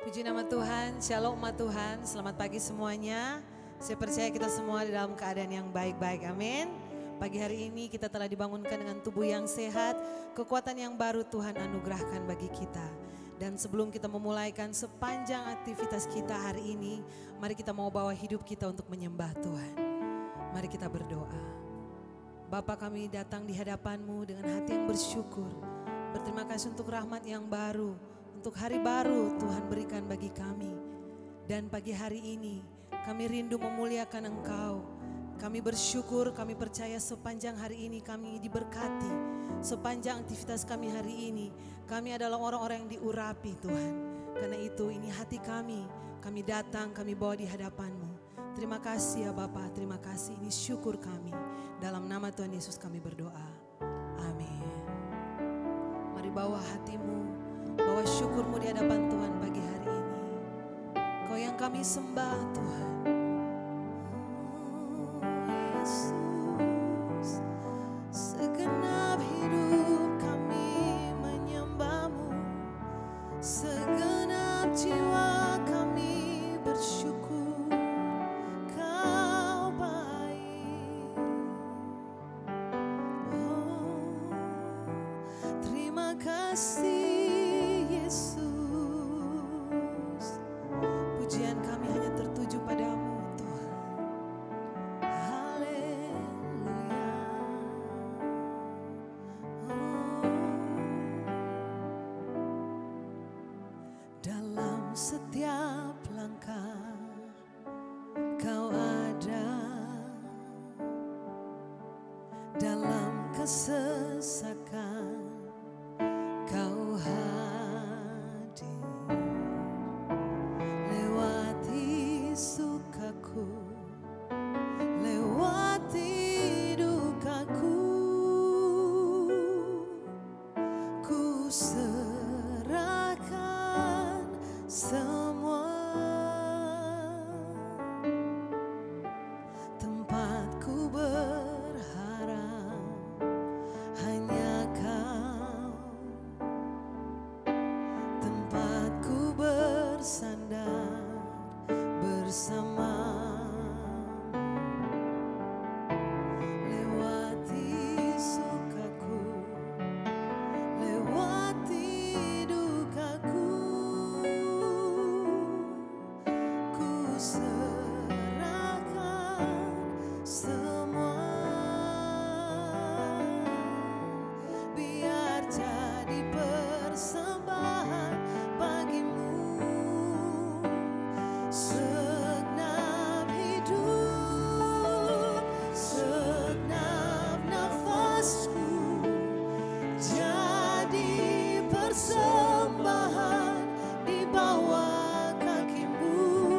Puji nama Tuhan, shalom umat Tuhan, selamat pagi semuanya. Saya percaya kita semua di dalam keadaan yang baik-baik, amin. Pagi hari ini kita telah dibangunkan dengan tubuh yang sehat, kekuatan yang baru Tuhan anugerahkan bagi kita. Dan sebelum kita memulaikan sepanjang aktivitas kita hari ini, mari kita mau bawa hidup kita untuk menyembah Tuhan. Mari kita berdoa. Bapa, kami datang di hadapan-Mu dengan hati yang bersyukur. Berterima kasih untuk rahmat yang baru, untuk hari baru Tuhan berikan bagi kami. Dan pagi hari ini kami rindu memuliakan Engkau. Kami bersyukur, kami percaya sepanjang hari ini kami diberkati. Sepanjang aktivitas kami hari ini, kami adalah orang-orang yang diurapi Tuhan. Karena itu ini hati kami datang, kami bawa di hadapan-Mu. Terima kasih ya Bapa, terima kasih, ini syukur kami. Dalam nama Tuhan Yesus kami berdoa, amin. Mari bawa hatimu, bawa syukurmu di hadapan Tuhan pagi hari ini. Kau yang kami sembah Tuhan. Yesus, segenap hidup kami menyembah-Mu, segenap jiwa kami bersyukur, Kau baik. Oh, terima kasih Yesus, pujian kami hanya tertuju padamu. Setiap langkah Kau ada, dalam kesesakan Kau hadir, lewati sukaku, lewati dukaku, ku serahkan semua. Tempatku berharap hanya Kau, tempatku bersandar bersama. Lewati sukaku, lewati dukaku, serahkan semua, biar jadi persembahan bagimu. Segenap hidup, segenap nafasku jadi persembahan di bawah kaki-Mu.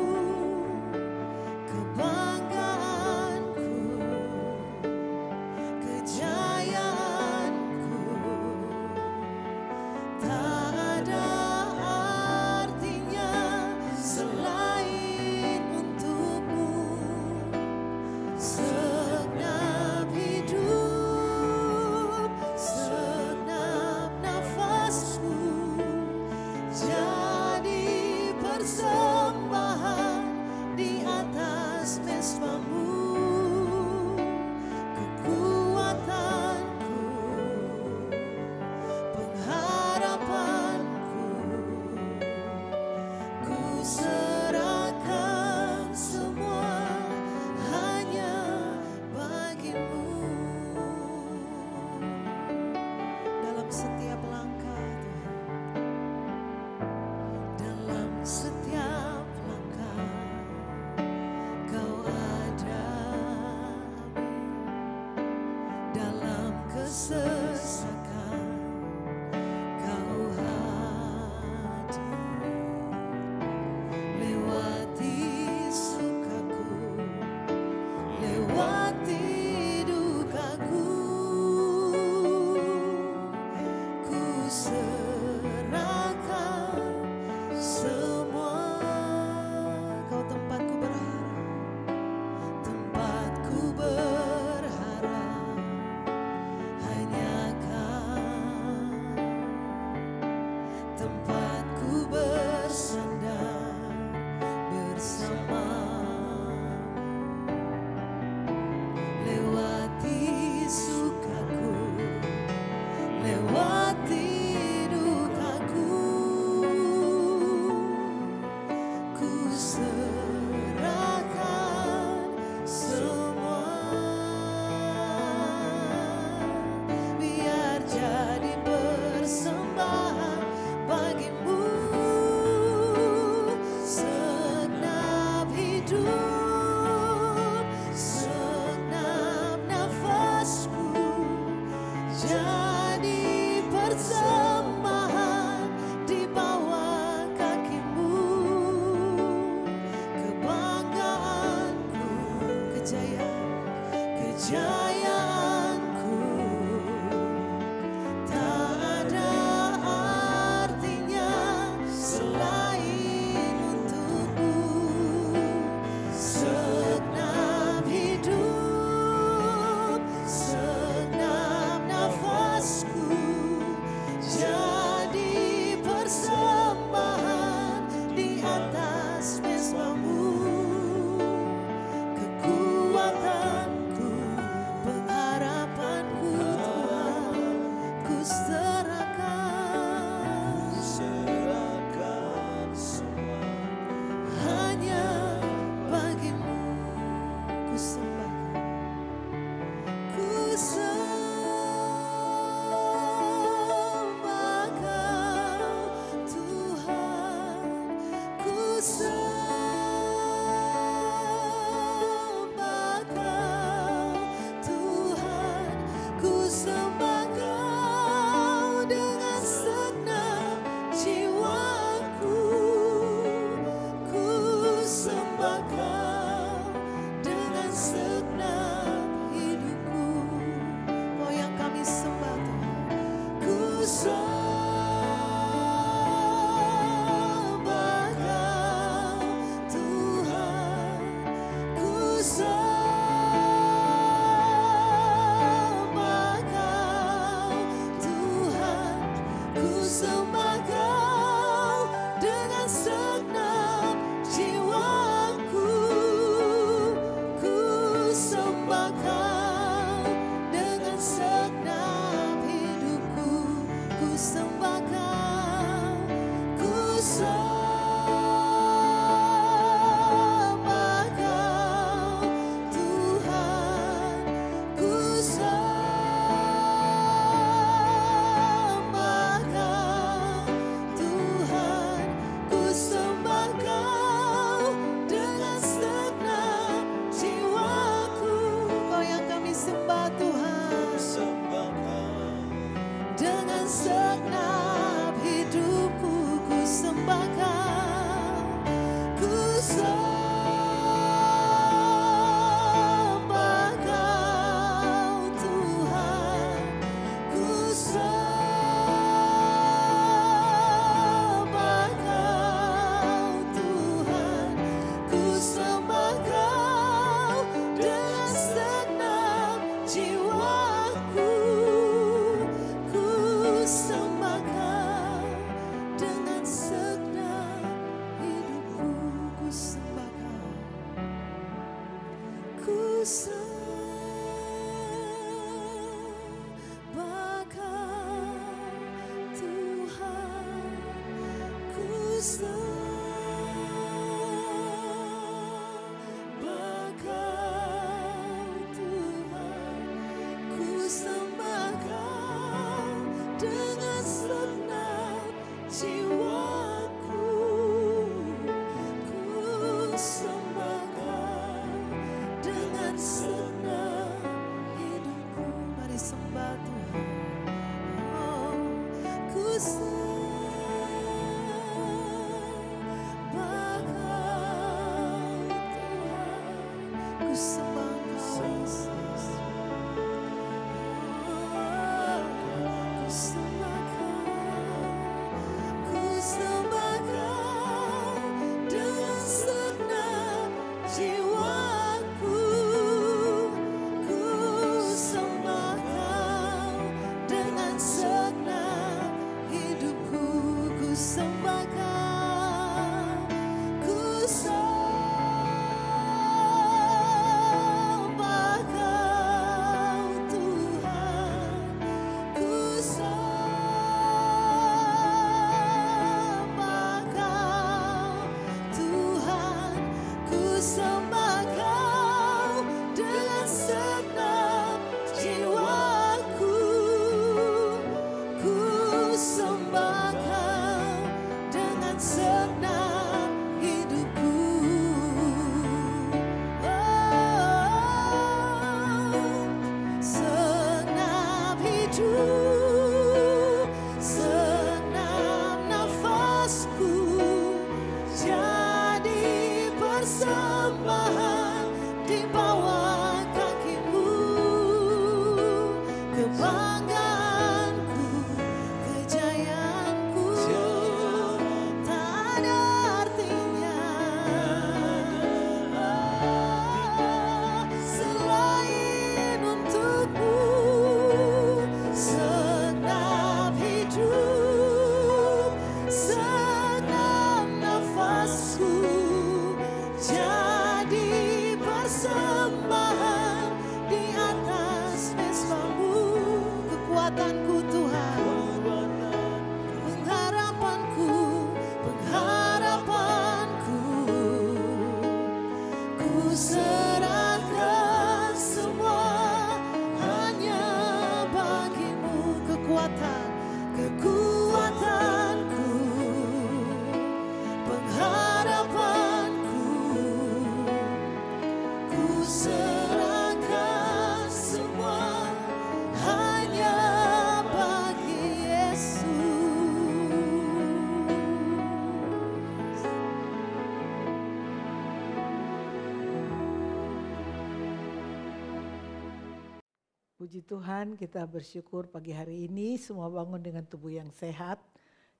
Puji Tuhan, kita bersyukur pagi hari ini semua bangun dengan tubuh yang sehat.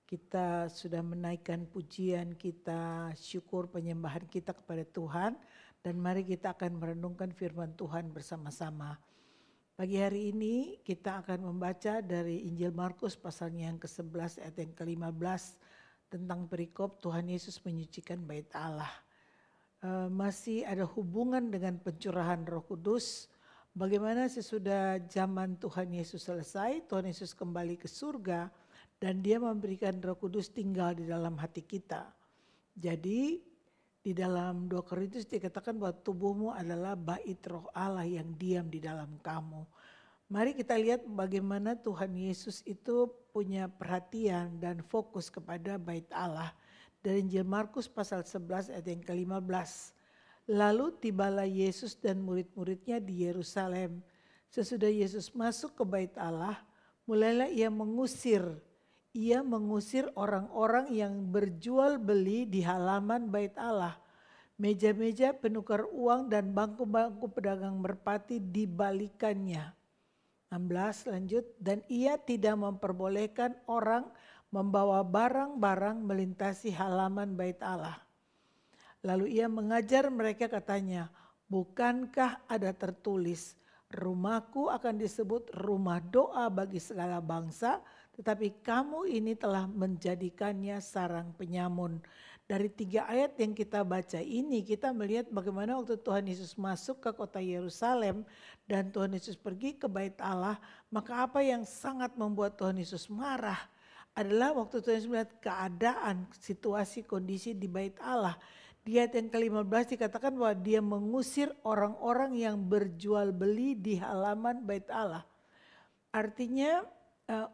Kita sudah menaikkan pujian kita, syukur penyembahan kita kepada Tuhan. Dan mari kita akan merenungkan firman Tuhan bersama-sama. Pagi hari ini kita akan membaca dari Injil Markus pasalnya yang ke-11 ayat yang ke-15 tentang perikop Tuhan Yesus menyucikan bait Allah. Masih ada hubungan dengan pencurahan Roh Kudus. Bagaimana sesudah zaman Tuhan Yesus selesai, Tuhan Yesus kembali ke surga dan dia memberikan Roh Kudus tinggal di dalam hati kita. Jadi di dalam 2 Korintus dikatakan bahwa tubuhmu adalah bait Roh Allah yang diam di dalam kamu. Mari kita lihat bagaimana Tuhan Yesus itu punya perhatian dan fokus kepada bait Allah. Dari Injil Markus pasal 11 ayat yang ke-15. Lalu tibalah Yesus dan murid-muridnya di Yerusalem. Sesudah Yesus masuk ke bait Allah, mulailah ia mengusir orang-orang yang berjual beli di halaman bait Allah. Meja-meja penukar uang dan bangku-bangku pedagang merpati dibalikannya. 16 lanjut, dan ia tidak memperbolehkan orang membawa barang-barang melintasi halaman bait Allah. Lalu ia mengajar mereka katanya, bukankah ada tertulis, rumahku akan disebut rumah doa bagi segala bangsa, tetapi kamu ini telah menjadikannya sarang penyamun. Dari 3 ayat yang kita baca ini kita melihat bagaimana waktu Tuhan Yesus masuk ke kota Yerusalem dan Tuhan Yesus pergi ke bait Allah, maka apa yang sangat membuat Tuhan Yesus marah adalah waktu Tuhan Yesus melihat keadaan, situasi, kondisi di bait Allah. Di ayat yang ke-15 dikatakan bahwa dia mengusir orang-orang yang berjual beli di halaman bait Allah. Artinya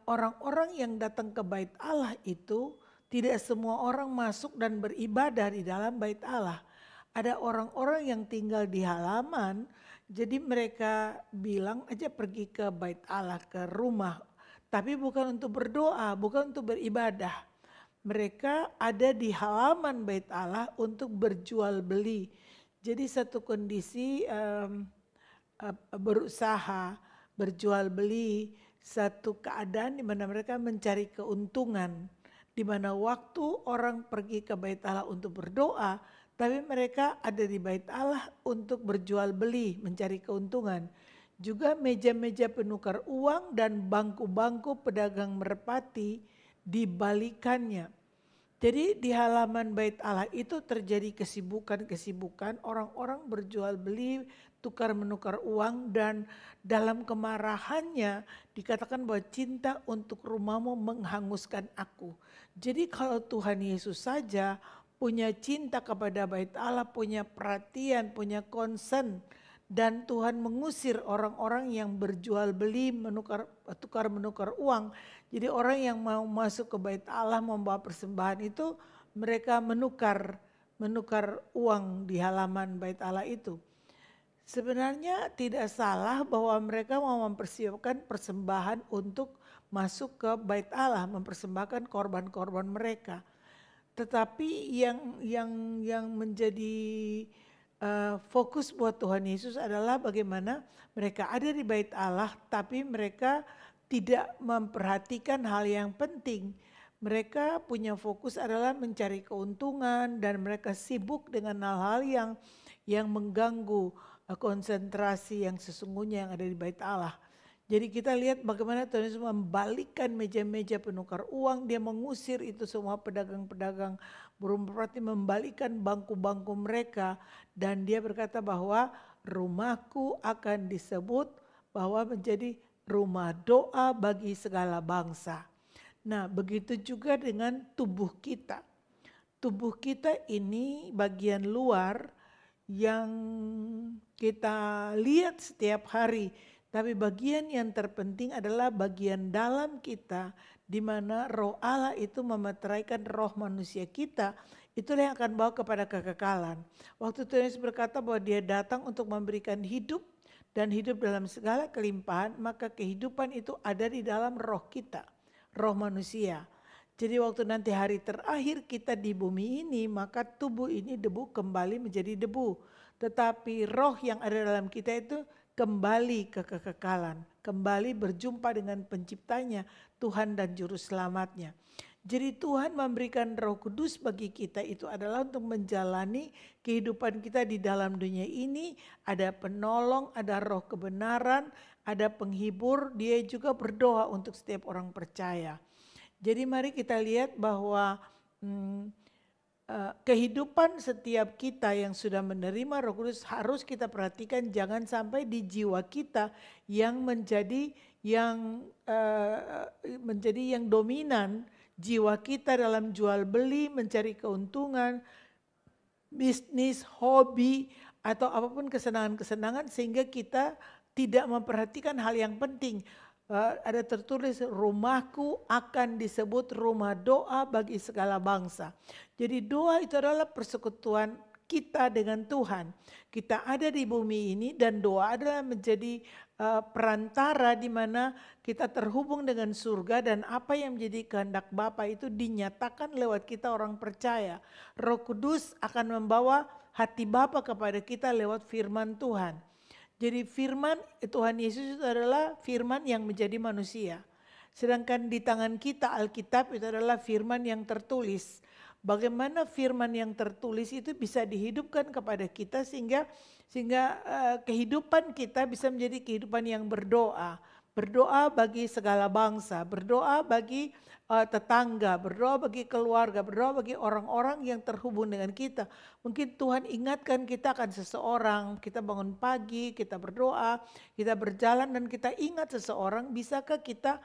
orang-orang yang datang ke bait Allah itu tidak semua orang masuk dan beribadah di dalam bait Allah. Ada orang-orang yang tinggal di halaman, jadi mereka bilang aja pergi ke bait Allah, ke rumah. Tapi bukan untuk berdoa, bukan untuk beribadah. Mereka ada di halaman bait Allah untuk berjual beli. Jadi satu kondisi berusaha, berjual beli, satu keadaan di mana mereka mencari keuntungan. Di mana waktu orang pergi ke bait Allah untuk berdoa, tapi mereka ada di bait Allah untuk berjual beli, mencari keuntungan. Juga meja-meja penukar uang dan bangku-bangku pedagang merpati dibalikannya. Jadi di halaman bait Allah itu terjadi kesibukan orang-orang berjual beli, tukar menukar uang, dan dalam kemarahannya dikatakan bahwa cinta untuk rumahmu menghanguskan aku. Jadi kalau Tuhan Yesus saja punya cinta kepada bait Allah, punya perhatian, punya concern, dan Tuhan mengusir orang-orang yang berjual beli, tukar menukar uang. Jadi orang yang mau masuk ke bait Allah membawa persembahan itu mereka menukar uang di halaman bait Allah itu. Sebenarnya tidak salah bahwa mereka mau mempersiapkan persembahan untuk masuk ke bait Allah, mempersembahkan korban-korban mereka. Tetapi yang menjadi fokus buat Tuhan Yesus adalah bagaimana mereka ada di bait Allah tapi mereka tidak memperhatikan hal yang penting. Mereka punya fokus adalah mencari keuntungan dan mereka sibuk dengan hal-hal yang mengganggu konsentrasi yang sesungguhnya yang ada di bait Allah. Jadi kita lihat bagaimana Tuhan Yesus membalikkan meja-meja penukar uang, dia mengusir itu semua pedagang-pedagang burung merpati, membalikkan bangku-bangku mereka, dan dia berkata bahwa rumahku akan disebut bahwa menjadi rumah doa bagi segala bangsa. Nah, begitu juga dengan tubuh kita. Tubuh kita ini bagian luar yang kita lihat setiap hari, tapi bagian yang terpenting adalah bagian dalam kita, di mana roh Allah itu memeteraikan roh manusia kita. Itulah yang akan bawa kepada kekekalan. Waktu Tuhan Yesus berkata bahwa dia datang untuk memberikan hidup dan hidup dalam segala kelimpahan, maka kehidupan itu ada di dalam roh kita, roh manusia. Jadi waktu nanti hari terakhir kita di bumi ini, maka tubuh ini debu kembali menjadi debu. Tetapi roh yang ada dalam kita itu kembali ke kekekalan, kembali berjumpa dengan penciptanya, Tuhan dan Juru Selamatnya. Jadi Tuhan memberikan Roh Kudus bagi kita itu adalah untuk menjalani kehidupan kita di dalam dunia ini. Ada penolong, ada roh kebenaran, ada penghibur, dia juga berdoa untuk setiap orang percaya. Jadi mari kita lihat bahwa kehidupan setiap kita yang sudah menerima Roh Kudus harus kita perhatikan, jangan sampai di jiwa kita yang menjadi yang dominan. Jiwa kita dalam jual beli, mencari keuntungan, bisnis, hobi, atau apapun kesenangan-kesenangan, sehingga kita tidak memperhatikan hal yang penting. Ada tertulis, rumahku akan disebut rumah doa bagi segala bangsa. Jadi doa itu adalah persekutuan kita dengan Tuhan. Kita ada di bumi ini dan doa adalah menjadi perantara di mana kita terhubung dengan surga, dan apa yang menjadi kehendak Bapa itu dinyatakan lewat kita orang percaya. Roh Kudus akan membawa hati Bapa kepada kita lewat firman Tuhan. Jadi firman Tuhan Yesus itu adalah firman yang menjadi manusia. Sedangkan di tangan kita Alkitab itu adalah firman yang tertulis. Bagaimana firman yang tertulis itu bisa dihidupkan kepada kita sehingga kehidupan kita bisa menjadi kehidupan yang berdoa. Berdoa bagi segala bangsa, berdoa bagi tetangga, berdoa bagi keluarga, berdoa bagi orang-orang yang terhubung dengan kita. Mungkin Tuhan ingatkan kita akan seseorang, kita bangun pagi, kita berdoa, kita berjalan dan kita ingat seseorang, bisakah kita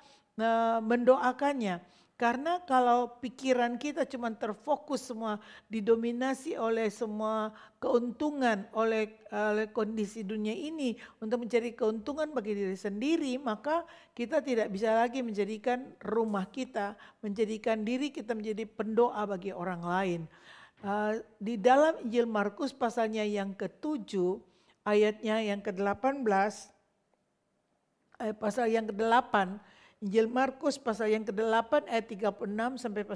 mendoakannya? Karena kalau pikiran kita cuma terfokus semua, didominasi oleh semua keuntungan, oleh kondisi dunia ini untuk mencari keuntungan bagi diri sendiri, maka kita tidak bisa lagi menjadikan rumah kita, menjadikan diri kita menjadi pendoa bagi orang lain. Di dalam Injil Markus pasalnya yang ke-7, ayatnya yang ke-18, pasal yang ke-8, Injil Markus pasal yang ke-8 ayat 36 sampai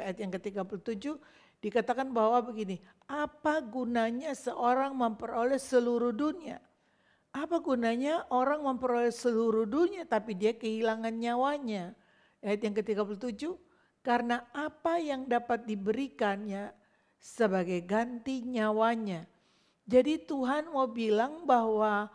ayat yang ke-37 dikatakan bahwa begini, apa gunanya seorang memperoleh seluruh dunia? Apa gunanya orang memperoleh seluruh dunia tapi dia kehilangan nyawanya? Ayat yang ke-37, karena apa yang dapat diberikannya sebagai ganti nyawanya. Jadi Tuhan mau bilang bahwa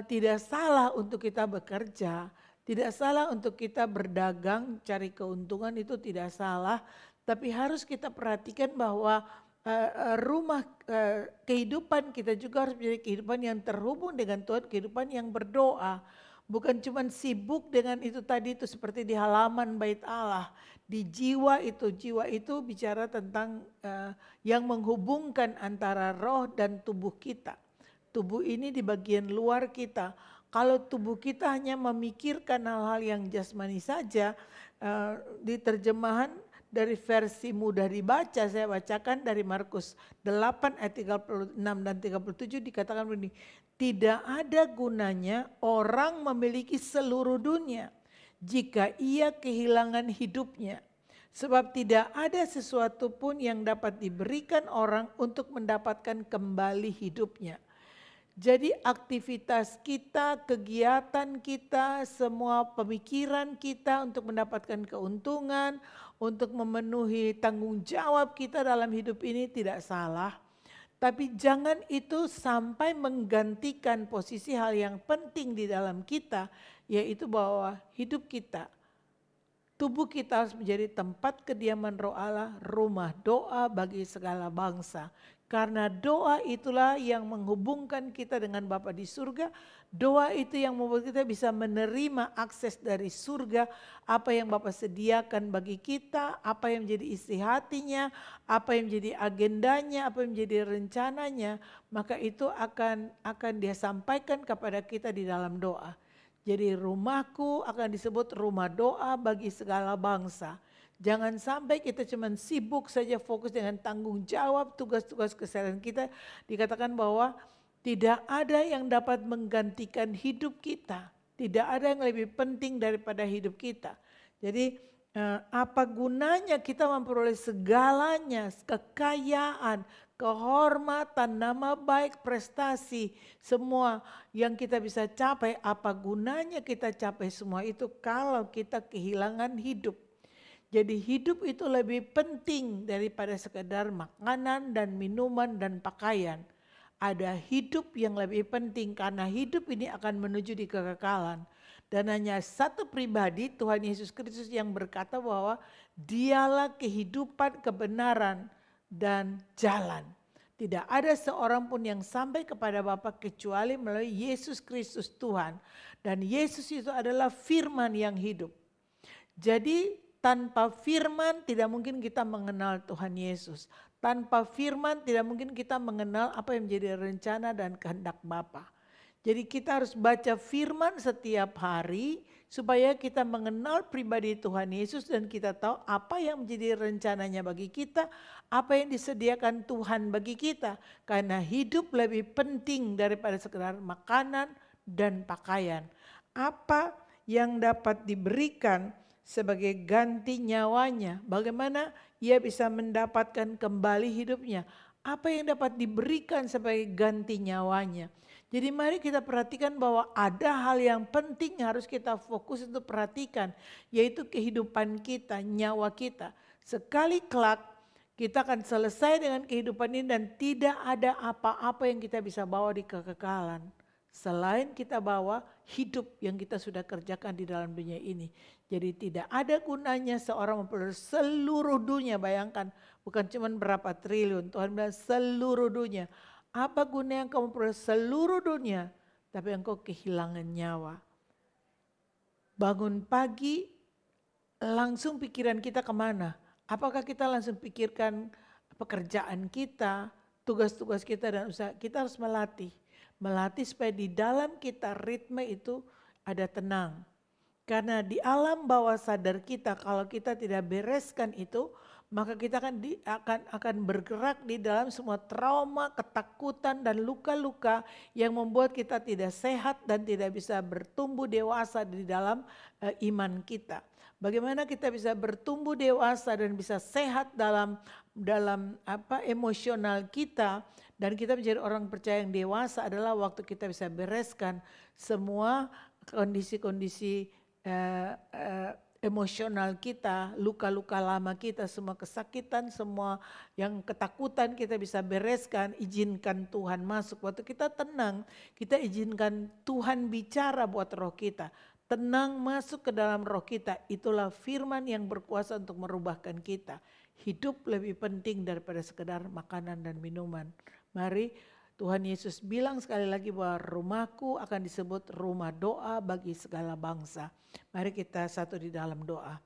tidak salah untuk kita bekerja, tidak salah untuk kita berdagang, cari keuntungan, itu tidak salah. Tapi harus kita perhatikan bahwa kehidupan kita juga harus menjadi kehidupan yang terhubung dengan Tuhan, kehidupan yang berdoa. Bukan cuma sibuk dengan itu tadi, itu seperti di halaman bait Allah. Di jiwa itu bicara tentang yang menghubungkan antara roh dan tubuh kita. Tubuh ini di bagian luar kita. Kalau tubuh kita hanya memikirkan hal-hal yang jasmani saja, di terjemahan dari versi mudah dibaca, saya bacakan dari Markus 8 ayat 36 dan 37 dikatakan begini, tidak ada gunanya orang memiliki seluruh dunia jika ia kehilangan hidupnya. Sebab tidak ada sesuatu pun yang dapat diberikan orang untuk mendapatkan kembali hidupnya. Jadi aktivitas kita, kegiatan kita, semua pemikiran kita untuk mendapatkan keuntungan, untuk memenuhi tanggung jawab kita dalam hidup ini tidak salah. Tapi jangan itu sampai menggantikan posisi hal yang penting di dalam kita, yaitu bahwa hidup kita, tubuh kita harus menjadi tempat kediaman Roh Allah, rumah doa bagi segala bangsa. Karena doa itulah yang menghubungkan kita dengan Bapa di surga. Doa itu yang membuat kita bisa menerima akses dari surga. Apa yang Bapa sediakan bagi kita, apa yang menjadi isi hatinya, apa yang menjadi agendanya, apa yang menjadi rencananya. Maka itu akan dia sampaikan kepada kita di dalam doa. Jadi rumahku akan disebut rumah doa bagi segala bangsa. Jangan sampai kita cuma sibuk saja fokus dengan tanggung jawab tugas-tugas keseharian kita. Dikatakan bahwa tidak ada yang dapat menggantikan hidup kita. Tidak ada yang lebih penting daripada hidup kita. Jadi Apa gunanya kita memperoleh segalanya, kekayaan, kehormatan, nama baik, prestasi, semua yang kita bisa capai, apa gunanya kita capai semua itu kalau kita kehilangan hidup. Jadi hidup itu lebih penting daripada sekedar makanan dan minuman dan pakaian. Ada hidup yang lebih penting karena hidup ini akan menuju di kekekalan. Dan hanya satu pribadi, Tuhan Yesus Kristus, yang berkata bahwa dialah kehidupan, kebenaran, dan jalan. Tidak ada seorang pun yang sampai kepada Bapa kecuali melalui Yesus Kristus Tuhan. Dan Yesus itu adalah firman yang hidup. Jadi tanpa firman tidak mungkin kita mengenal Tuhan Yesus. Tanpa firman tidak mungkin kita mengenal apa yang menjadi rencana dan kehendak Bapa. Jadi kita harus baca firman setiap hari supaya kita mengenal pribadi Tuhan Yesus dan kita tahu apa yang menjadi rencananya bagi kita, apa yang disediakan Tuhan bagi kita. Karena hidup lebih penting daripada sekedar makanan dan pakaian. Apa yang dapat diberikan sebagai ganti nyawanya? Bagaimana ia bisa mendapatkan kembali hidupnya? Apa yang dapat diberikan sebagai ganti nyawanya? Jadi mari kita perhatikan bahwa ada hal yang penting harus kita fokus untuk perhatikan, yaitu kehidupan kita, nyawa kita. Sekali kelak kita akan selesai dengan kehidupan ini dan tidak ada apa-apa yang kita bisa bawa di kekekalan. Selain kita bawa hidup yang kita sudah kerjakan di dalam dunia ini. Jadi tidak ada gunanya seorang memperoleh seluruh dunia, bayangkan bukan cuma berapa triliun, Tuhan bilang seluruh dunia. Apa guna yang kamu peroleh seluruh dunia, tapi engkau kehilangan nyawa. Bangun pagi, langsung pikiran kita kemana? Apakah kita langsung pikirkan pekerjaan kita, tugas-tugas kita dan usaha? Kita harus melatih. Melatih supaya di dalam kita ritme itu ada tenang. Karena di alam bawah sadar kita, kalau kita tidak bereskan itu, maka kita akan bergerak di dalam semua trauma, ketakutan dan luka-luka yang membuat kita tidak sehat dan tidak bisa bertumbuh dewasa di dalam iman kita. Bagaimana kita bisa bertumbuh dewasa dan bisa sehat dalam emosional kita dan kita menjadi orang percaya yang dewasa adalah waktu kita bisa bereskan semua kondisi-kondisi emosional kita, luka-luka lama kita, semua kesakitan, semua yang ketakutan kita bisa bereskan, izinkan Tuhan masuk. Waktu kita tenang, kita izinkan Tuhan bicara buat roh kita. Tenang masuk ke dalam roh kita, itulah firman yang berkuasa untuk merubahkan kita. Hidup lebih penting daripada sekedar makanan dan minuman. Mari Tuhan Yesus bilang sekali lagi bahwa rumahku akan disebut rumah doa bagi segala bangsa. Mari kita satu di dalam doa.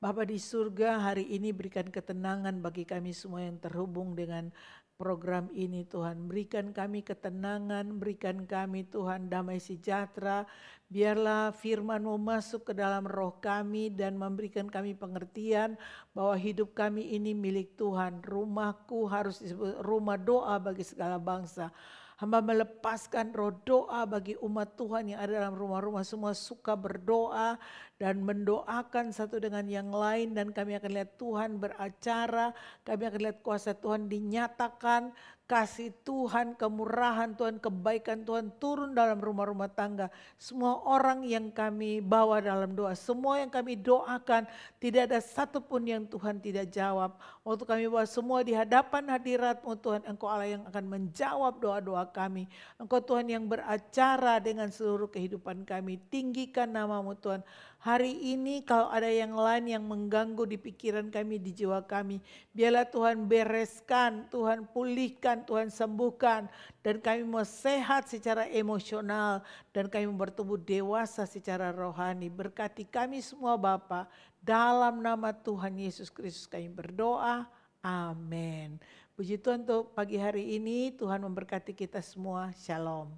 Bapa di surga, hari ini berikan ketenangan bagi kami semua yang terhubung dengan program ini Tuhan. Berikan kami ketenangan, berikan kami Tuhan damai sejahtera. Biarlah firman-Mu masuk ke dalam roh kami dan memberikan kami pengertian bahwa hidup kami ini milik Tuhan. Rumahku harus disebut rumah doa bagi segala bangsa. Hamba melepaskan roh doa bagi umat Tuhan yang ada dalam rumah-rumah, semua suka berdoa dan mendoakan satu dengan yang lain, dan kami akan lihat Tuhan beracara, kami akan lihat kuasa Tuhan dinyatakan, kasih Tuhan, kemurahan Tuhan, kebaikan Tuhan turun dalam rumah-rumah tangga. Semua orang yang kami bawa dalam doa, semua yang kami doakan, tidak ada satupun yang Tuhan tidak jawab. Waktu kami bawa semua di hadapan hadirat-Mu Tuhan, Engkau Allah yang akan menjawab doa-doa kami. Engkau Tuhan yang beracara dengan seluruh kehidupan kami. Tinggikan nama-Mu Tuhan. Hari ini kalau ada yang lain yang mengganggu di pikiran kami, di jiwa kami, biarlah Tuhan bereskan, Tuhan pulihkan, Tuhan sembuhkan. Dan kami mau sehat secara emosional dan kami mau bertumbuh dewasa secara rohani. Berkati kami semua Bapa, dalam nama Tuhan Yesus Kristus kami berdoa. Amin. Puji Tuhan untuk pagi hari ini, Tuhan memberkati kita semua. Shalom.